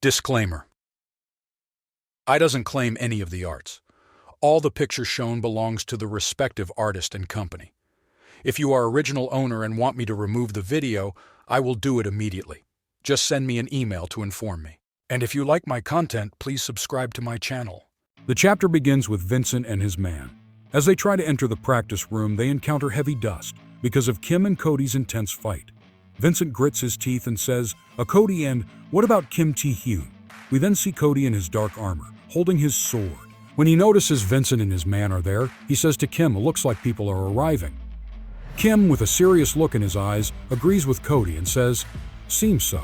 Disclaimer. I doesn't claim any of the arts. All the pictures shown belongs to the respective artist and company. If you are original owner and want me to remove the video, I will do it immediately. Just send me an email to inform me. And if you like my content, please subscribe to my channel. The chapter begins with Vincent and his man. As they try to enter the practice room, they encounter heavy dust because of Kim and Cody's intense fight. Vincent grits his teeth and says, Cody and what about Kim TAEHYUN? We then see Cody in his dark armor, holding his sword. When he notices Vincent and his man are there, he says to Kim, it looks like people are arriving. Kim, with a serious look in his eyes, agrees with Cody and says, seems so.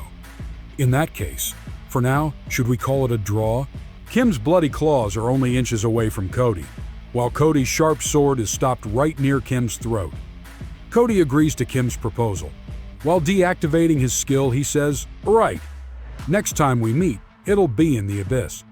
In that case, for now, should we call it a draw? Kim's bloody claws are only inches away from Cody, while Cody's sharp sword is stopped right near Kim's throat. Cody agrees to Kim's proposal. While deactivating his skill, he says, right, next time we meet, it'll be in the abyss.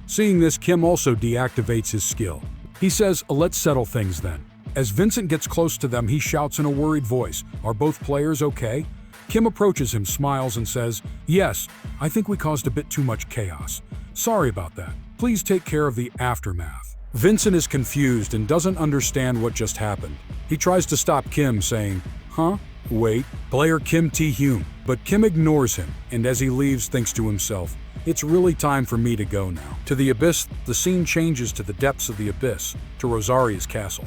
Seeing this, Kim also deactivates his skill. He says, let's settle things then. As Vincent gets close to them, he shouts in a worried voice, are both players okay? Kim approaches him, smiles, and says, yes, I think we caused a bit too much chaos. Sorry about that. Please take care of the aftermath. Vincent is confused and doesn't understand what just happened. He tries to stop Kim, saying, huh? Wait, player Kim TAEHYUN. But Kim ignores him, and as he leaves, thinks to himself, it's really time for me to go now. To the abyss, the scene changes to the depths of the abyss, to Rosaria's castle.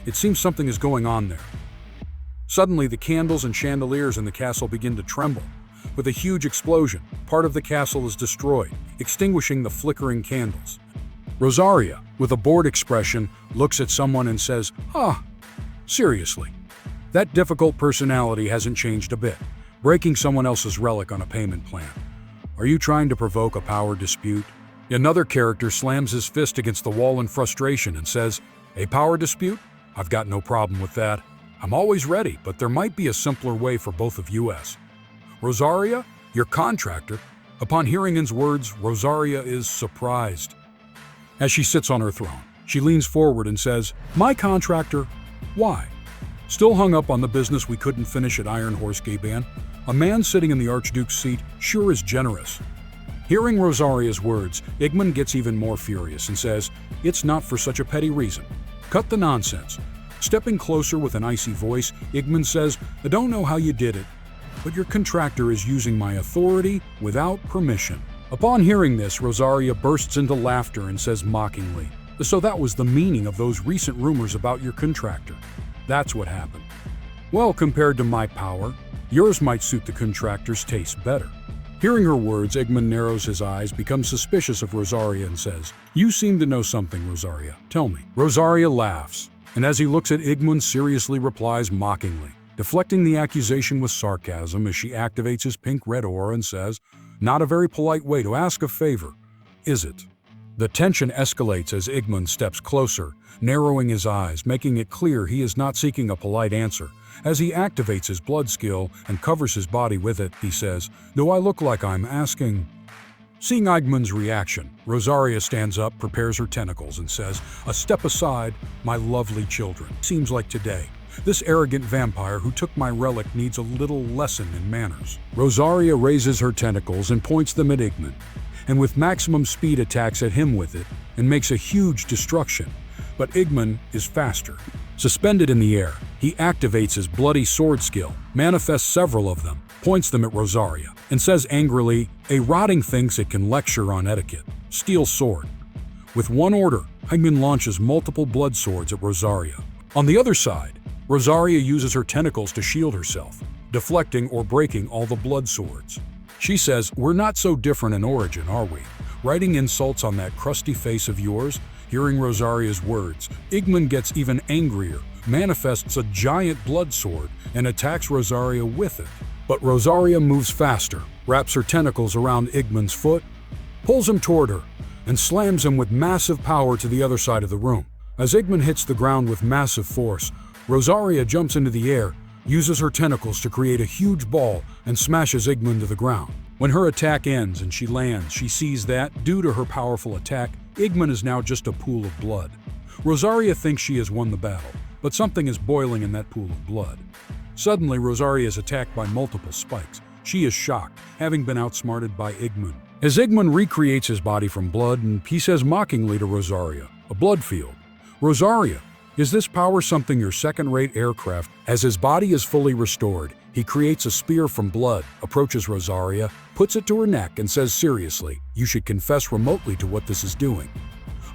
It seems something is going on there. Suddenly, the candles and chandeliers in the castle begin to tremble. With a huge explosion, part of the castle is destroyed, extinguishing the flickering candles. Rosaria, with a bored expression, looks at someone and says, seriously. That difficult personality hasn't changed a bit, breaking someone else's relic on a payment plan. Are you trying to provoke a power dispute? Another character slams his fist against the wall in frustration and says, a power dispute? I've got no problem with that. I'm always ready, but there might be a simpler way for both of us. Rosaria, your contractor. Upon hearing his words, Rosaria is surprised. As she sits on her throne, she leans forward and says, my contractor? Why? Still hung up on the business we couldn't finish at Iron Horse Gaban, a man sitting in the Archduke's seat sure is generous. Hearing Rosaria's words, Igman gets even more furious and says, it's not for such a petty reason. Cut the nonsense. Stepping closer with an icy voice, Igman says, I don't know how you did it, but your contractor is using my authority without permission. Upon hearing this, Rosaria bursts into laughter and says mockingly, so that was the meaning of those recent rumors about your contractor. That's what happened. Well, compared to my power, yours might suit the contractor's taste better. Hearing her words, Igman narrows his eyes, becomes suspicious of Rosaria and says, you seem to know something, Rosaria. Tell me. Rosaria laughs, and as he looks at Igman, seriously replies mockingly, deflecting the accusation with sarcasm as she activates his pink-red aura and says, not a very polite way to ask a favor, is it? The tension escalates as Igman steps closer, narrowing his eyes, making it clear he is not seeking a polite answer. As he activates his blood skill and covers his body with it, he says, do I look like I'm asking? Seeing Igman's reaction, Rosaria stands up, prepares her tentacles, and says, a step aside, my lovely children. Seems like today, this arrogant vampire who took my relic needs a little lesson in manners. Rosaria raises her tentacles and points them at Igman, and with maximum speed attacks at him with it, and makes a huge destruction. But Igman is faster. Suspended in the air, he activates his bloody sword skill, manifests several of them, points them at Rosaria, and says angrily, a rotting thinks it can lecture on etiquette. Steel sword. With one order, Igman launches multiple blood swords at Rosaria. On the other side, Rosaria uses her tentacles to shield herself, deflecting or breaking all the blood swords. She says, we're not so different in origin, are we? Writing insults on that crusty face of yours? Hearing Rosaria's words, Igman gets even angrier, manifests a giant blood sword, and attacks Rosaria with it. But Rosaria moves faster, wraps her tentacles around Igman's foot, pulls him toward her, and slams him with massive power to the other side of the room. As Igman hits the ground with massive force, Rosaria jumps into the air, uses her tentacles to create a huge ball, and smashes Igman to the ground. When her attack ends and she lands, she sees that, due to her powerful attack, Igman is now just a pool of blood. Rosaria thinks she has won the battle, but something is boiling in that pool of blood. Suddenly, Rosaria is attacked by multiple spikes. She is shocked, having been outsmarted by Igman. As Igman recreates his body from blood, and he says mockingly to Rosaria, "A blood field. Rosaria, is this power something your second-rate aircraft?" As his body is fully restored, he creates a spear from blood, approaches Rosaria, puts it to her neck, and says seriously, "You should confess remotely to what this is doing.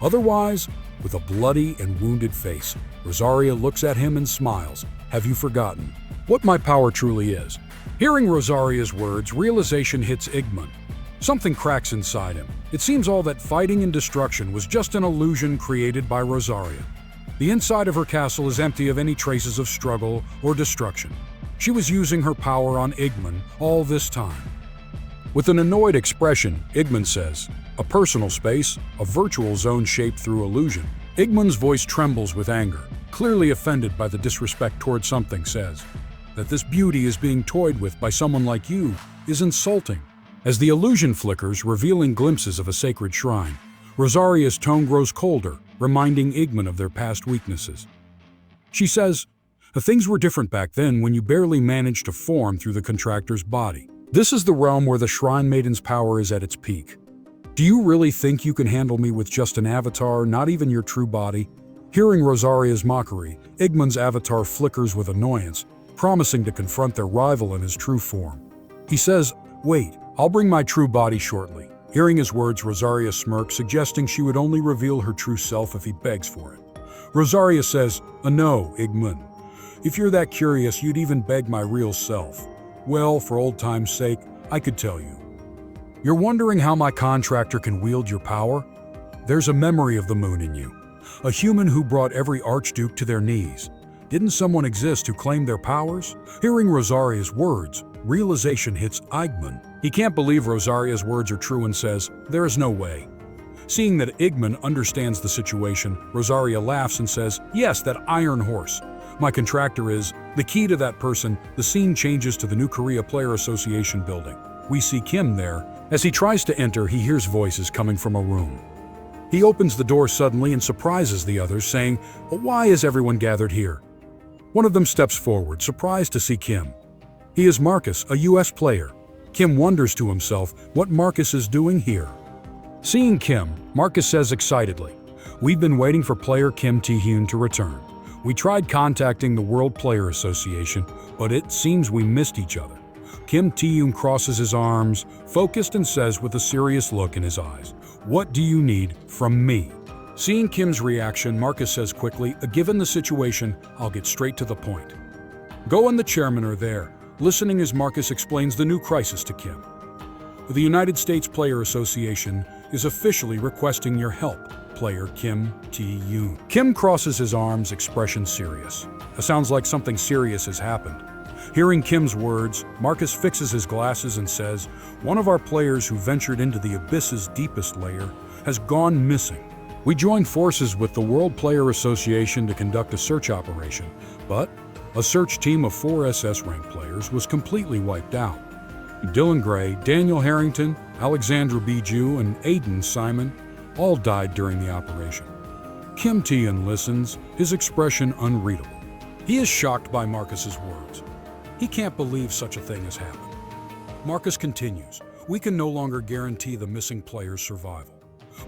Otherwise," with a bloody and wounded face, Rosaria looks at him and smiles. "Have you forgotten what my power truly is?" Hearing Rosaria's words, realization hits Igman. Something cracks inside him. It seems all that fighting and destruction was just an illusion created by Rosaria. The inside of her castle is empty of any traces of struggle or destruction. She was using her power on Igman all this time. With an annoyed expression, Igman says, "A personal space, a virtual zone shaped through illusion." Igman's voice trembles with anger, clearly offended by the disrespect towards something, says, "That this beauty is being toyed with by someone like you is insulting." As the illusion flickers, revealing glimpses of a sacred shrine, Rosaria's tone grows colder, reminding Igman of their past weaknesses. She says, "Things were different back then when you barely managed to form through the contractor's body. This is the realm where the Shrine Maiden's power is at its peak. Do you really think you can handle me with just an avatar, not even your true body?" Hearing Rosaria's mockery, Igman's avatar flickers with annoyance, promising to confront their rival in his true form. He says, "Wait, I'll bring my true body shortly." Hearing his words, Rosaria smirks, suggesting she would only reveal her true self if he begs for it. Rosaria says, "No, Igman. If you're that curious, you'd even beg my real self. Well, for old time's sake, I could tell you. You're wondering how my contractor can wield your power? There's a memory of the moon in you. A human who brought every archduke to their knees. Didn't someone exist who claimed their powers?" Hearing Rosaria's words, realization hits Igman. He can't believe Rosaria's words are true and says, "There is no way." Seeing that Igman understands the situation, Rosaria laughs and says, "Yes, that iron horse. My contractor is the key to that person." The scene changes to the New Korea Player Association building. We see Kim there. As he tries to enter, he hears voices coming from a room. He opens the door suddenly and surprises the others, saying, "Why is everyone gathered here?" One of them steps forward, surprised to see Kim. He is Marcus, a US player. Kim wonders to himself what Marcus is doing here. Seeing Kim, Marcus says excitedly, "We've been waiting for player Kim TAEHYUN to return. We tried contacting the World Player Association, but it seems we missed each other." Kim TAEHYUN crosses his arms, focused, and says with a serious look in his eyes, "What do you need from me?" Seeing Kim's reaction, Marcus says quickly, "Given the situation, I'll get straight to the point." Go and the chairman are there, listening as Marcus explains the new crisis to Kim. The United States Player Association is officially requesting your help, player Kim TAEHYUN. Kim crosses his arms, expression serious. It sounds like something serious has happened. Hearing Kim's words, Marcus fixes his glasses and says, "One of our players who ventured into the abyss's deepest layer has gone missing. We joined forces with the World Player Association to conduct a search operation, but a search team of 4 SS rank players was completely wiped out. Dylan Gray, Daniel Harrington, Alexandra Bijou, and Aiden Simon all died during the operation." Kim TAEHYUN listens, his expression unreadable. He is shocked by Marcus's words. He can't believe such a thing has happened. Marcus continues, "We can no longer guarantee the missing player's survival.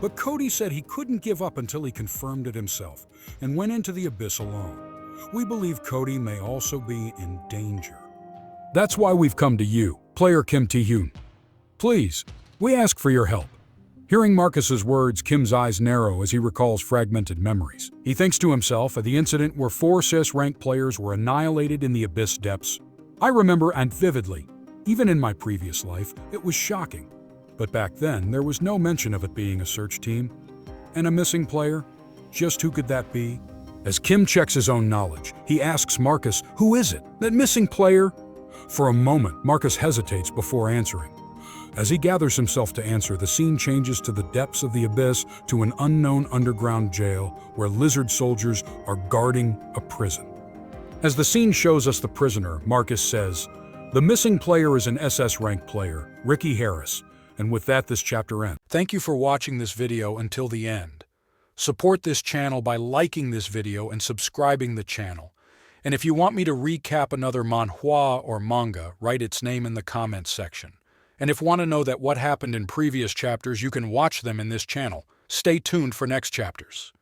But Cody said he couldn't give up until he confirmed it himself and went into the abyss alone. We believe Cody may also be in danger. That's why we've come to you, player Kim TAEHYUN. Please, we ask for your help." Hearing Marcus's words, Kim's eyes narrow as he recalls fragmented memories. He thinks to himself, at the incident where 4 SS rank players were annihilated in the abyss depths, "I remember and vividly. Even in my previous life, it was shocking. But back then, there was no mention of it being a search team. And a missing player? Just who could that be?" As Kim checks his own knowledge, he asks Marcus, "Who is it? That missing player?" For a moment, Marcus hesitates before answering. As he gathers himself to answer, the scene changes to the depths of the abyss, to an unknown underground jail where lizard soldiers are guarding a prison. As the scene shows us the prisoner, Marcus says, "The missing player is an SS rank player, Ricky Harris." And with that, this chapter ends. Thank you for watching this video until the end. Support this channel by liking this video and subscribing the channel. And if you want me to recap another manhwa or manga, write its name in the comments section. And if want to know that what happened in previous chapters, you can watch them in this channel. Stay tuned for next chapters.